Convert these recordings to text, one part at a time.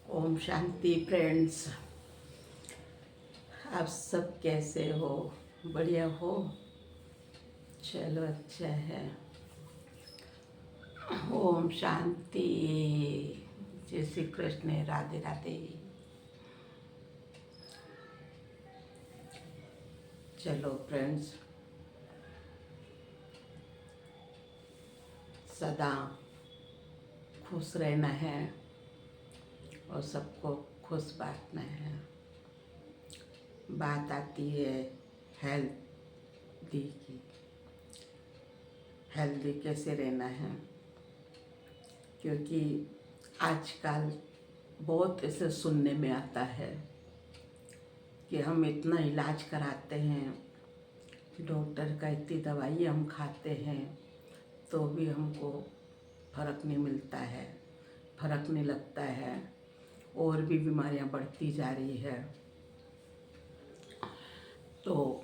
Om Shanti friends. आप सब कैसे हो? बढ़िया हो? चलो अच्छा है। ओम शांति। जय श्री कृष्ण। राधे राधे। चलो फ्रेंड्स, सदा खुश रहना है और सबको खुश बांटना है। बात आती है हेल्दी की। हेल्दी कैसे रहना है, क्योंकि आजकल बहुत ऐसे सुनने में आता है कि हम इतना इलाज कराते हैं, डॉक्टर का इतनी दवाई हम खाते हैं तो भी हमको फ़र्क नहीं मिलता है, फ़र्क नहीं लगता है, और भी बीमारियां बढ़ती जा रही है। तो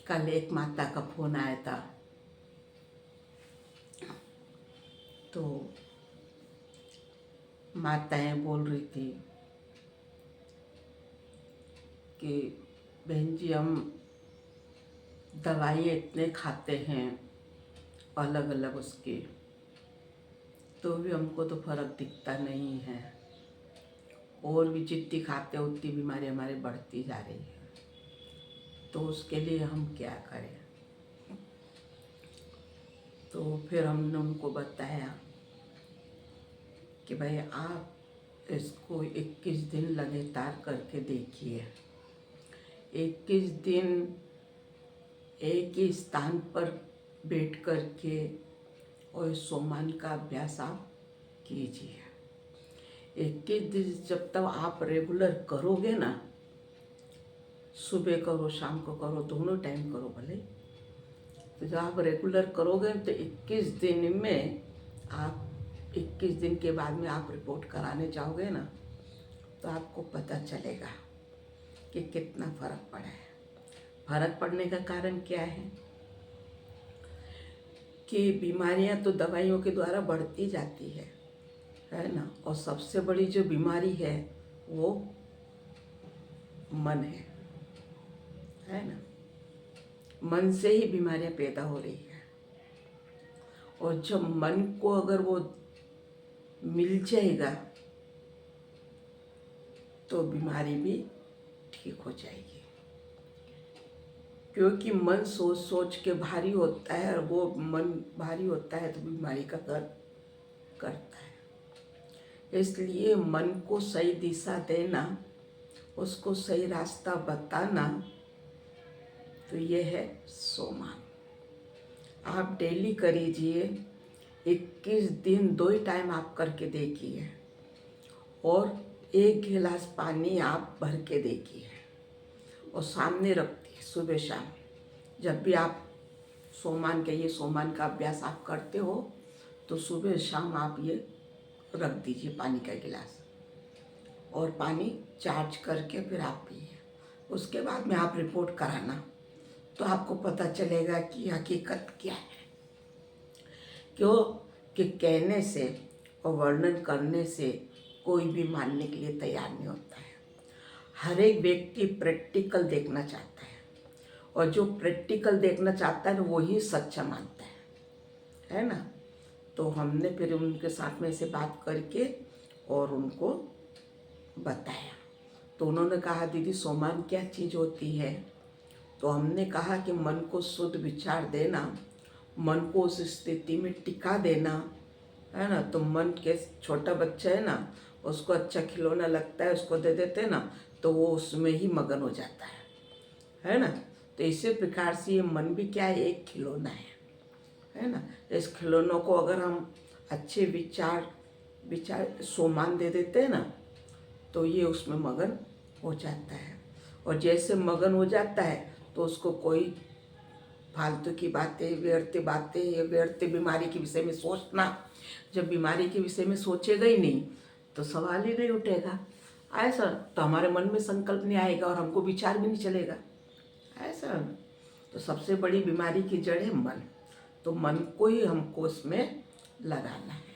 कल एक माता का फ़ोन आया था, तो माताएं बोल रही थी कि बहन जी, हम दवाई इतने खाते हैं अलग अलग उसके, तो भी हमको तो फ़र्क दिखता नहीं है, और भी जितनी खाते हैं उतनी बीमारी हमारी बढ़ती जा रही है। तो उसके लिए हम क्या करें? तो फिर हमने उनको बताया कि भाई आप इसको 21 दिन लगातार करके देखिए। 21 दिन एक ही स्थान पर बैठ कर के और सोमान का अभ्यास आप कीजिए। 21 दिन जब तक आप रेगुलर करोगे ना, सुबह करो शाम को करो, दोनों टाइम करो भले, तो जब आप रेगुलर करोगे तो 21 दिन में आप 21 दिन के बाद में आप रिपोर्ट कराने जाओगे ना, तो आपको पता चलेगा कि कितना फ़र्क पड़ा है। फ़र्क पड़ने का कारण क्या है कि बीमारियां तो दवाइयों के द्वारा बढ़ती जाती है ना, और सबसे बड़ी जो बीमारी है वो मन है ना। मन से ही बीमारियां पैदा हो रही है, और जब मन को अगर वो मिल जाएगा तो बीमारी भी ठीक हो जाएगी, क्योंकि मन सोच सोच के भारी होता है, और वो मन भारी होता है तो बीमारी का घर करता है। इसलिए मन को सही दिशा देना, उसको सही रास्ता बताना, तो ये है सोमान। आप डेली करीजिए, 21 दिन 2 ही टाइम आप करके देखिए, और 1 गिलास पानी आप भर के देखिए और सामने रखिए सुबह शाम। जब भी आप सोमान का अभ्यास आप करते हो तो सुबह शाम आप ये रख दीजिए पानी का गिलास, और पानी चार्ज करके फिर आप पिए। उसके बाद में आप रिपोर्ट कराना, तो आपको पता चलेगा कि हकीकत क्या है। क्यों कि कहने से और वर्णन करने से कोई भी मानने के लिए तैयार नहीं होता है। हर एक व्यक्ति प्रैक्टिकल देखना चाहता है, और जो प्रैक्टिकल देखना चाहता है वही सच्चा मानता है ना। तो हमने फिर उनके साथ में से बात करके और उनको बताया, तो उन्होंने कहा दीदी सोमान क्या चीज़ होती है? तो हमने कहा कि मन को शुद्ध विचार देना, मन को उस स्थिति में टिका देना, है ना। तो मन के छोटा बच्चा है ना, उसको अच्छा खिलौना लगता है, उसको दे देते हैं ना, तो वो उसमें ही मगन हो जाता है ना। तो इसी प्रकार से ये मन भी क्या है, एक खिलौना है ना। इस खिलौनों को अगर हम अच्छे विचार सोमान दे देते हैं ना, तो ये उसमें मगन हो जाता है, और जैसे मगन हो जाता है तो उसको कोई फालतू की बातें, बातें या व्यर्थ बीमारी के विषय में सोचना, जब बीमारी के विषय में सोचेगा ही नहीं तो सवाल ही नहीं उठेगा। ऐसा तो हमारे मन में संकल्प नहीं आएगा और हमको विचार भी नहीं चलेगा। ऐसा तो सबसे बड़ी बीमारी की जड़ है मन। तो मन को ही हमको उसमें लगाना है।